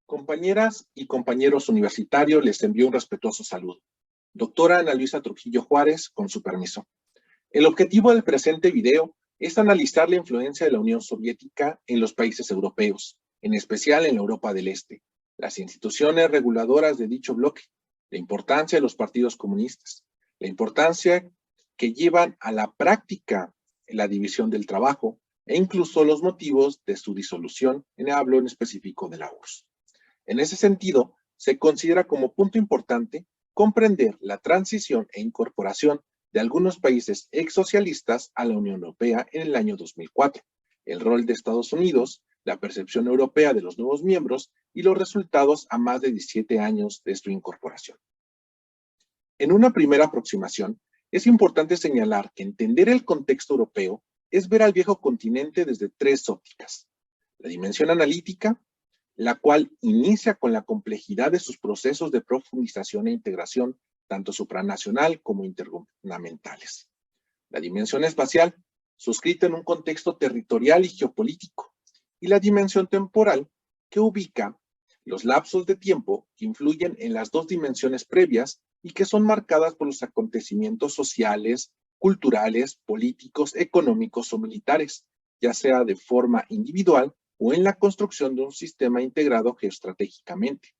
Compañeras y compañeros universitarios, les envío un respetuoso saludo. Doctora Ana Luisa Trujillo Juárez, con su permiso. El objetivo del presente video es analizar la influencia de la Unión Soviética en los países europeos, en especial en la Europa del Este, las instituciones reguladoras de dicho bloque, la importancia de los partidos comunistas, la importancia que llevan a la práctica en la división del trabajo e incluso los motivos de su disolución, hablo en específico de la URSS. En ese sentido, se considera como punto importante comprender la transición e incorporación de algunos países exsocialistas a la Unión Europea en el año 2004, el rol de Estados Unidos, la percepción europea de los nuevos miembros y los resultados a más de 17 años de su incorporación. En una primera aproximación, es importante señalar que entender el contexto europeo es ver al viejo continente desde tres ópticas: la dimensión analítica, la cual inicia con la complejidad de sus procesos de profundización e integración, tanto supranacional como intergubernamentales. La dimensión espacial, suscrita en un contexto territorial y geopolítico. Y la dimensión temporal, que ubica los lapsos de tiempo que influyen en las dos dimensiones previas y que son marcadas por los acontecimientos sociales, culturales, políticos, económicos o militares, ya sea de forma individual o en la construcción de un sistema integrado geoestratégicamente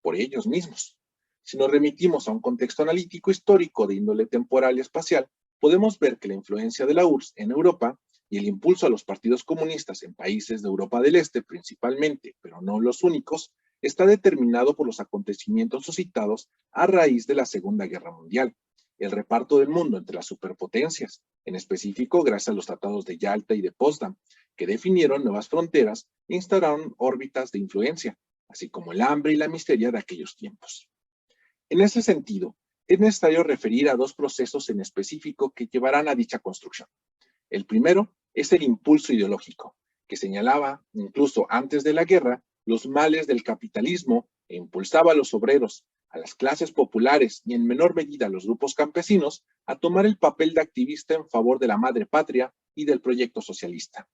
por ellos mismos. Si nos remitimos a un contexto analítico histórico de índole temporal y espacial, podemos ver que la influencia de la URSS en Europa y el impulso a los partidos comunistas en países de Europa del Este principalmente, pero no los únicos, está determinado por los acontecimientos suscitados a raíz de la Segunda Guerra Mundial, el reparto del mundo entre las superpotencias, en específico gracias a los tratados de Yalta y de Potsdam, que definieron nuevas fronteras e instauraron órbitas de influencia, así como el hambre y la miseria de aquellos tiempos. En ese sentido, es necesario referir a dos procesos en específico que llevarán a dicha construcción. El primero es el impulso ideológico, que señalaba, incluso antes de la guerra, los males del capitalismo e impulsaba a los obreros, a las clases populares y en menor medida a los grupos campesinos a tomar el papel de activista en favor de la madre patria y del proyecto socialista.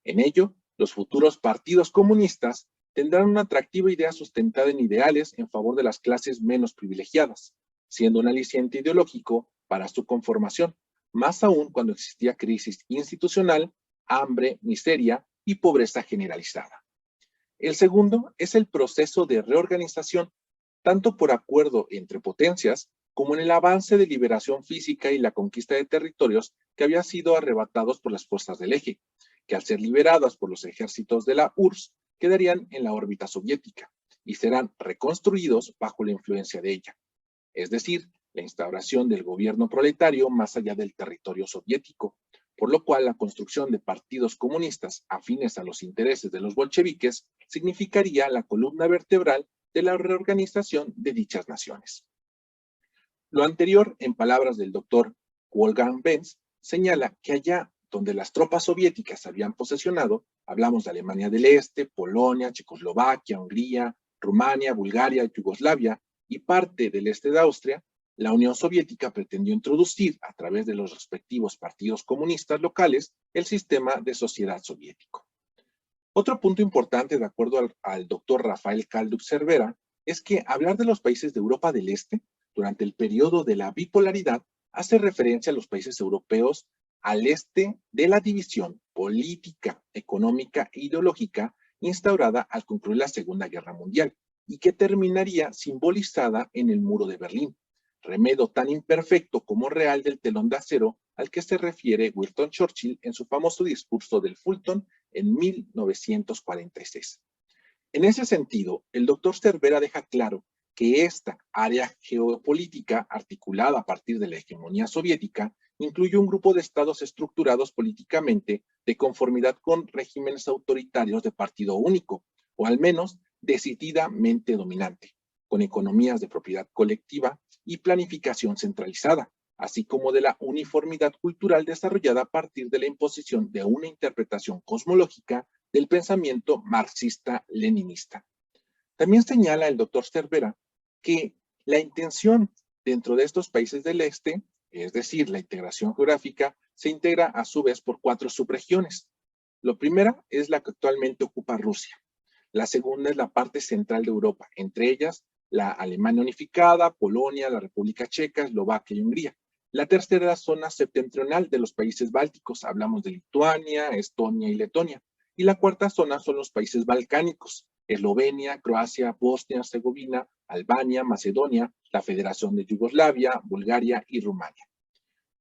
En ello, los futuros partidos comunistas tendrán una atractiva idea sustentada en ideales en favor de las clases menos privilegiadas, siendo un aliciente ideológico para su conformación, más aún cuando existía crisis institucional, hambre, miseria y pobreza generalizada. El segundo es el proceso de reorganización, tanto por acuerdo entre potencias, como en el avance de liberación física y la conquista de territorios que habían sido arrebatados por las fuerzas del eje, que al ser liberadas por los ejércitos de la URSS, quedarían en la órbita soviética y serán reconstruidos bajo la influencia de ella. Es decir, la instauración del gobierno proletario más allá del territorio soviético, por lo cual la construcción de partidos comunistas afines a los intereses de los bolcheviques significaría la columna vertebral de la reorganización de dichas naciones. Lo anterior, en palabras del doctor Wolfgang Benz, señala que allá donde las tropas soviéticas se habían posesionado, hablamos de Alemania del Este, Polonia, Checoslovaquia, Hungría, Rumania, Bulgaria, Yugoslavia y parte del este de Austria, la Unión Soviética pretendió introducir, a través de los respectivos partidos comunistas locales, el sistema de sociedad soviético. Otro punto importante, de acuerdo al doctor Rafael Kalduk-Cervera, es que hablar de los países de Europa del Este durante el periodo de la bipolaridad hace referencia a los países europeos al este de la división política, económica e ideológica instaurada al concluir la Segunda Guerra Mundial y que terminaría simbolizada en el Muro de Berlín, remedo tan imperfecto como real del telón de acero al que se refiere Winston Churchill en su famoso discurso del Fulton en 1946. En ese sentido, el doctor Cervera deja claro que esta área geopolítica articulada a partir de la hegemonía soviética incluye un grupo de estados estructurados políticamente de conformidad con regímenes autoritarios de partido único, o al menos decididamente dominante, con economías de propiedad colectiva y planificación centralizada, así como de la uniformidad cultural desarrollada a partir de la imposición de una interpretación cosmológica del pensamiento marxista-leninista. También señala el doctor Cervera que la intención dentro de estos países del este, es decir, la integración geográfica, se integra a su vez por 4 subregiones. La primera es la que actualmente ocupa Rusia, La segunda es la parte central de Europa, entre ellas la Alemania unificada, Polonia, la República Checa, Eslovaquia y Hungría. La tercera es la zona septentrional de los países bálticos, hablamos de Lituania, Estonia y Letonia. Y la cuarta zona son los países balcánicos, Eslovenia, Croacia, Bosnia, Herzegovina, Albania, Macedonia, la Federación de Yugoslavia, Bulgaria y Rumania.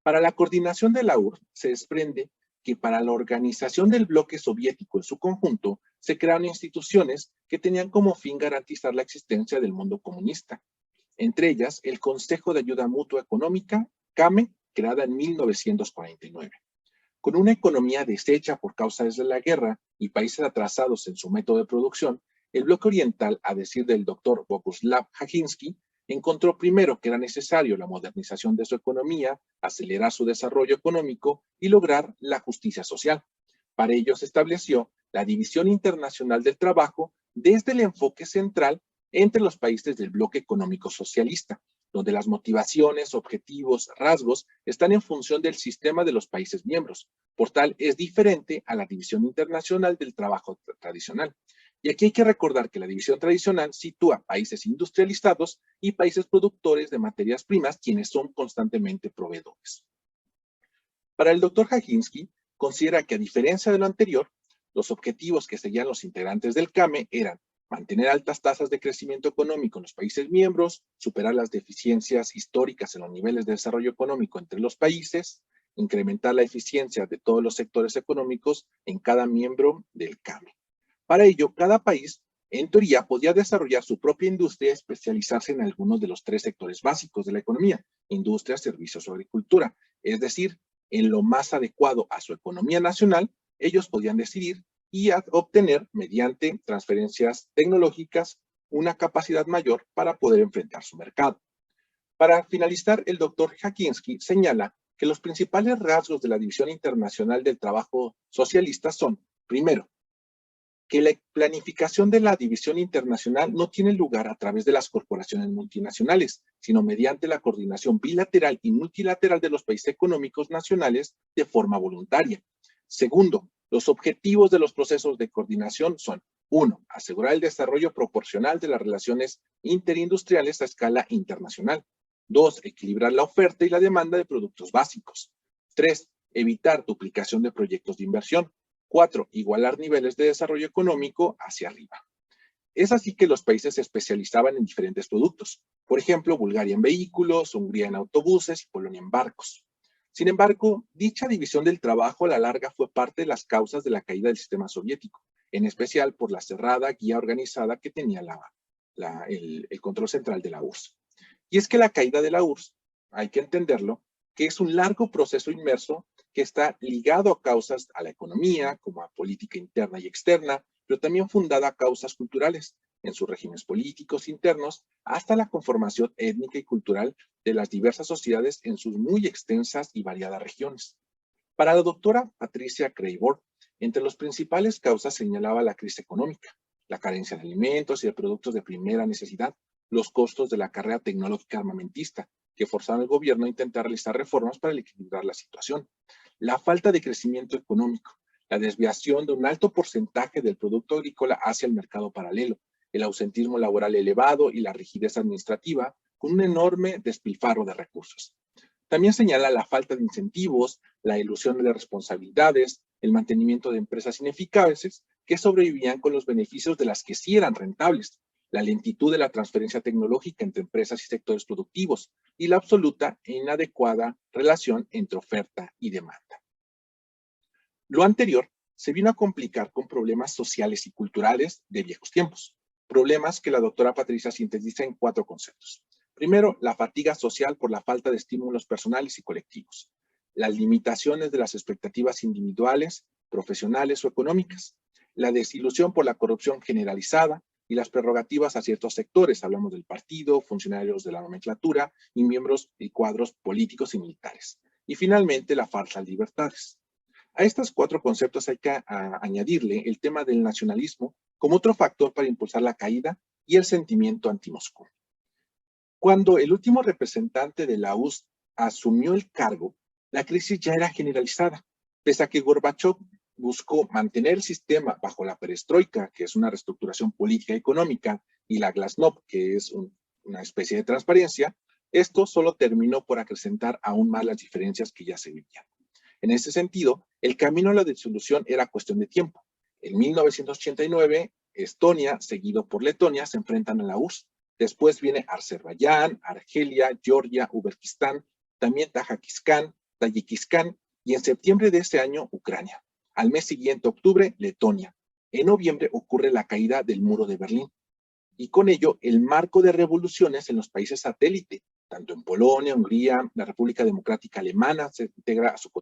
Para la coordinación de la URSS se desprende que para la organización del bloque soviético en su conjunto se crearon instituciones que tenían como fin garantizar la existencia del mundo comunista. Entre ellas, el Consejo de Ayuda Mutua Económica, CAME, creada en 1949. Con una economía deshecha por causas de la guerra y países atrasados en su método de producción, el bloque oriental, a decir del doctor Boguslav Kaczynski, encontró primero que era necesario la modernización de su economía, acelerar su desarrollo económico y lograr la justicia social. Para ello se estableció la División Internacional del Trabajo desde el enfoque central entre los países del bloque económico socialista, donde las motivaciones, objetivos, rasgos están en función del sistema de los países miembros. Por tal, es diferente a la División Internacional del Trabajo tradicional. Y aquí hay que recordar que la división tradicional sitúa países industrializados y países productores de materias primas, quienes son constantemente proveedores. Para el doctor Kaczynski, considera que a diferencia de lo anterior, los objetivos que seguían los integrantes del CAME eran mantener altas tasas de crecimiento económico en los países miembros, superar las deficiencias históricas en los niveles de desarrollo económico entre los países, incrementar la eficiencia de todos los sectores económicos en cada miembro del CAME. Para ello, cada país, en teoría, podía desarrollar su propia industria y especializarse en algunos de los tres sectores básicos de la economía: industria, servicios o agricultura. Es decir, en lo más adecuado a su economía nacional, ellos podían decidir y obtener, mediante transferencias tecnológicas, una capacidad mayor para poder enfrentar su mercado. Para finalizar, el doctor Kaczynski señala que los principales rasgos de la División Internacional del Trabajo Socialista son, primero, que la planificación de la división internacional no tiene lugar a través de las corporaciones multinacionales, sino mediante la coordinación bilateral y multilateral de los países económicos nacionales de forma voluntaria. Segundo, los objetivos de los procesos de coordinación son: 1. Asegurar el desarrollo proporcional de las relaciones interindustriales a escala internacional. 2. Equilibrar la oferta y la demanda de productos básicos. 3. Evitar duplicación de proyectos de inversión. 4. Igualar niveles de desarrollo económico hacia arriba. Es así que los países se especializaban en diferentes productos. Por ejemplo, Bulgaria en vehículos, Hungría en autobuses y Polonia en barcos. Sin embargo, dicha división del trabajo a la larga fue parte de las causas de la caída del sistema soviético, en especial por la cerrada guía organizada que tenía el control central de la URSS. Y es que la caída de la URSS, hay que entenderlo, que es un largo proceso inmerso que está ligado a causas a la economía, como a política interna y externa, pero también fundada a causas culturales, en sus regímenes políticos internos, hasta la conformación étnica y cultural de las diversas sociedades en sus muy extensas y variadas regiones. Para la doctora Patricia Kreibor, entre las principales causas señalaba la crisis económica, la carencia de alimentos y de productos de primera necesidad, los costos de la carrera tecnológica armamentista, que forzaron al gobierno a intentar realizar reformas para equilibrar la situación, la falta de crecimiento económico, la desviación de un alto porcentaje del producto agrícola hacia el mercado paralelo, el ausentismo laboral elevado y la rigidez administrativa, con un enorme despilfarro de recursos. También señala la falta de incentivos, la ilusión de responsabilidades, el mantenimiento de empresas ineficaces que sobrevivían con los beneficios de las que sí eran rentables, la lentitud de la transferencia tecnológica entre empresas y sectores productivos y la absoluta e inadecuada relación entre oferta y demanda. Lo anterior se vino a complicar con problemas sociales y culturales de viejos tiempos, problemas que la doctora Patricia sintetiza en 4 conceptos. Primero, la fatiga social por la falta de estímulos personales y colectivos, las limitaciones de las expectativas individuales, profesionales o económicas, la desilusión por la corrupción generalizada y las prerrogativas a ciertos sectores, hablamos del partido, funcionarios de la nomenclatura y miembros y cuadros políticos y militares. Y finalmente, la falta de libertades. A estos 4 conceptos hay que añadirle el tema del nacionalismo como otro factor para impulsar la caída y el sentimiento anti-Moscú. Cuando el último representante de la URSS asumió el cargo, la crisis ya era generalizada, pese a que Gorbachev buscó mantener el sistema bajo la perestroika, que es una reestructuración política y económica, y la glasnost, que es una especie de transparencia, esto solo terminó por acrecentar aún más las diferencias que ya se vivían. En ese sentido, el camino a la disolución era cuestión de tiempo. En 1989, Estonia, seguido por Letonia, se enfrentan a la URSS. Después viene Azerbaiyán, Argelia, Georgia, Uzbekistán, también Tayikistán, y en septiembre de ese año, Ucrania. Al mes siguiente, octubre, Letonia. En noviembre ocurre la caída del muro de Berlín. Y con ello, el marco de revoluciones en los países satélite, tanto en Polonia, Hungría, la República Democrática Alemana se integra a su